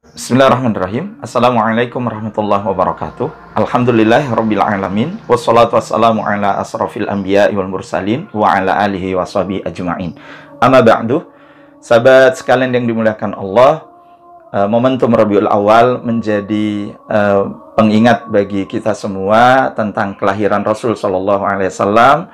Bismillahirrahmanirrahim. Assalamualaikum warahmatullahi wabarakatuh. Alhamdulillahirabbil alamin. Wassalatu wassalamu ala asrofil anbiya'i wal mursalin wa ala alihi washabihi ajma'in. Amma ba'du. Sahabat sekalian yang dimuliakan Allah, momentum Rabiul Awal menjadi pengingat bagi kita semua tentang kelahiran Rasul sallallahu alaihi wasallam,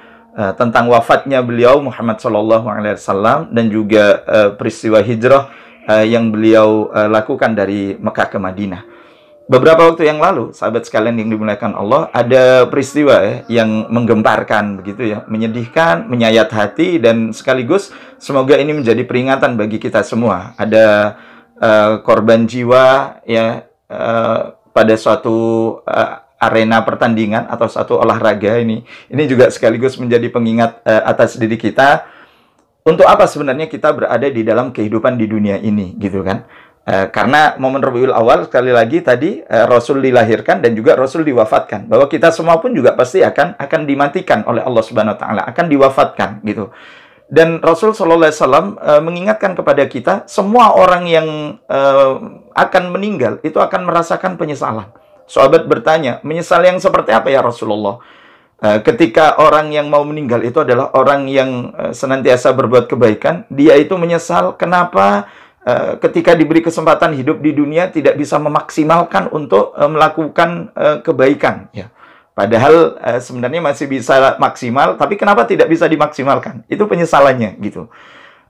tentang wafatnya beliau Muhammad sallallahu alaihi wasallam, dan juga peristiwa hijrah yang beliau lakukan dari Mekah ke Madinah. Beberapa waktu yang lalu, sahabat sekalian yang dimuliakan Allah, ada peristiwa yang menggemparkan begitu ya, menyedihkan, menyayat hati, dan sekaligus semoga ini menjadi peringatan bagi kita semua. Ada korban jiwa ya pada suatu arena pertandingan atau suatu olahraga ini. Ini juga sekaligus menjadi pengingat atas diri kita. Untuk apa sebenarnya kita berada di dalam kehidupan di dunia ini, gitu kan? Karena momen Rabiul Awal, sekali lagi tadi, Rasul dilahirkan dan juga Rasul diwafatkan. Bahwa kita semua pun juga pasti akan dimatikan oleh Allah Subhanahu Wa Taala, akan diwafatkan, gitu. Dan Rasul Sallallahu Alaihi Wasallam mengingatkan kepada kita, semua orang yang akan meninggal itu akan merasakan penyesalan. Sahabat bertanya, menyesal yang seperti apa ya Rasulullah? Ketika orang yang mau meninggal itu adalah orang yang senantiasa berbuat kebaikan, dia itu menyesal kenapa ketika diberi kesempatan hidup di dunia tidak bisa memaksimalkan untuk melakukan kebaikan ya. Padahal sebenarnya masih bisa maksimal, tapi kenapa tidak bisa dimaksimalkan? Itu penyesalannya gitu.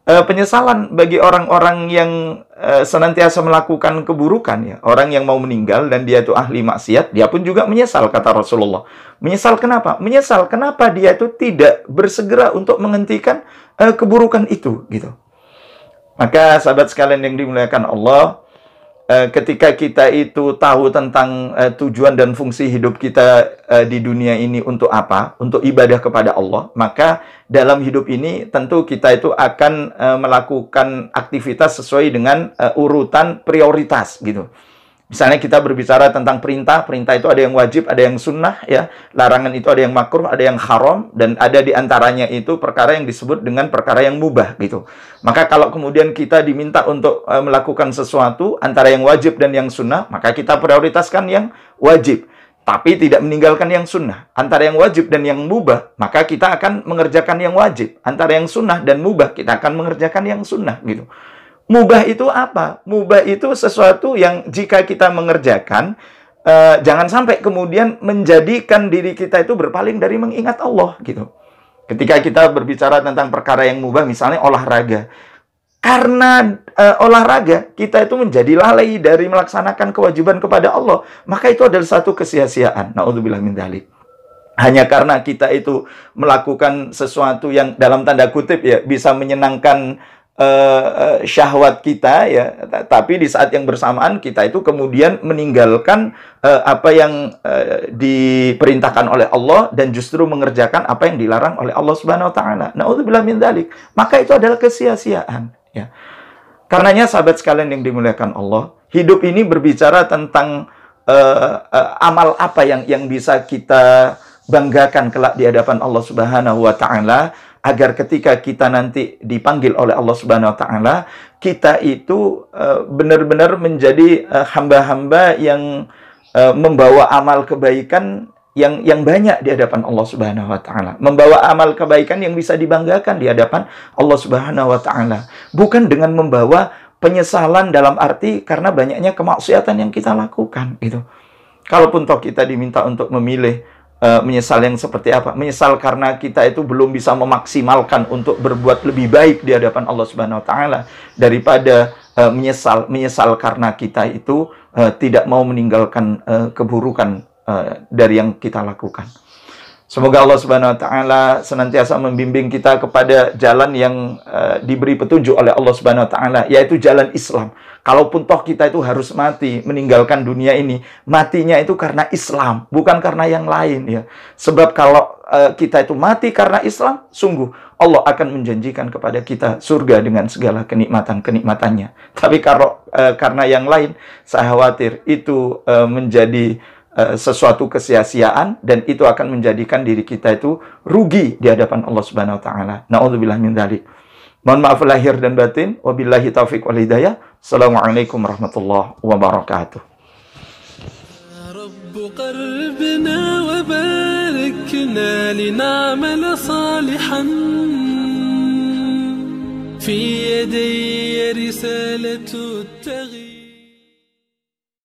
Penyesalan bagi orang-orang yang senantiasa melakukan keburukan ya, orang yang mau meninggal dan dia itu ahli maksiat, dia pun juga menyesal, kata Rasulullah. Menyesal kenapa? Menyesal kenapa dia itu tidak bersegera untuk menghentikan keburukan itu gitu. Maka sahabat sekalian yang dimuliakan Allah, ketika kita itu tahu tentang tujuan dan fungsi hidup kita di dunia ini untuk apa? Untuk ibadah kepada Allah. Maka dalam hidup ini tentu kita itu akan melakukan aktivitas sesuai dengan urutan prioritas gitu. Misalnya kita berbicara tentang perintah itu ada yang wajib, ada yang sunnah ya. Larangan itu ada yang makruh, ada yang haram, dan ada di antaranya itu perkara yang disebut dengan perkara yang mubah gitu. Maka kalau kemudian kita diminta untuk melakukan sesuatu antara yang wajib dan yang sunnah, maka kita prioritaskan yang wajib, tapi tidak meninggalkan yang sunnah. Antara yang wajib dan yang mubah, maka kita akan mengerjakan yang wajib. Antara yang sunnah dan mubah, kita akan mengerjakan yang sunnah gitu. Mubah itu apa? Mubah itu sesuatu yang jika kita mengerjakan, jangan sampai kemudian menjadikan diri kita itu berpaling dari mengingat Allah gitu. Ketika kita berbicara tentang perkara yang mubah, misalnya olahraga. Karena olahraga, kita itu menjadi lalai dari melaksanakan kewajiban kepada Allah. Maka itu adalah satu kesia-siaan. Na'udzubillah min dzalik. Hanya karena kita itu melakukan sesuatu yang dalam tanda kutip ya bisa menyenangkan syahwat kita ya, tapi di saat yang bersamaan kita itu kemudian meninggalkan apa yang diperintahkan oleh Allah dan justru mengerjakan apa yang dilarang oleh Allah Subhanahu Wa Taala. Na'udzubillah min dzalik. Maka itu adalah kesia-siaan ya. Karenanya sahabat sekalian yang dimuliakan Allah, hidup ini berbicara tentang amal apa yang bisa kita banggakan kelak di hadapan Allah Subhanahu Wa Taala, agar ketika kita nanti dipanggil oleh Allah Subhanahu Wa Taala, kita itu benar-benar menjadi hamba-hamba yang membawa amal kebaikan yang banyak di hadapan Allah Subhanahu Wa Taala, membawa amal kebaikan yang bisa dibanggakan di hadapan Allah Subhanahu Wa Taala, bukan dengan membawa penyesalan dalam arti karena banyaknya kemaksiatan yang kita lakukan gitu. Kalaupun toh kita diminta untuk memilih menyesal yang seperti apa? Menyesal karena kita itu belum bisa memaksimalkan untuk berbuat lebih baik di hadapan Allah Subhanahu Wa Taala, daripada menyesal karena kita itu tidak mau meninggalkan keburukan dari yang kita lakukan. Semoga Allah Subhanahu Wa Taala senantiasa membimbing kita kepada jalan yang diberi petunjuk oleh Allah Subhanahu Wa Taala, yaitu jalan Islam. Kalaupun toh kita itu harus mati, meninggalkan dunia ini, matinya itu karena Islam, bukan karena yang lain ya. Sebab kalau kita itu mati karena Islam, sungguh Allah akan menjanjikan kepada kita surga dengan segala kenikmatan-kenikmatannya. Tapi kalau karena yang lain, saya khawatir itu menjadi sesuatu kesia-siaan, dan itu akan menjadikan diri kita itu rugi di hadapan Allah Subhanahu Wa Taala. Na'udzubillah min dzalik. Mohon maaf lahir dan batin. Wabillahi taufiq wal hidayah. Assalamualaikum warahmatullahi wabarakatuh. قربنا وباركنا لنعمل صالحا في يدي رسالة التغيير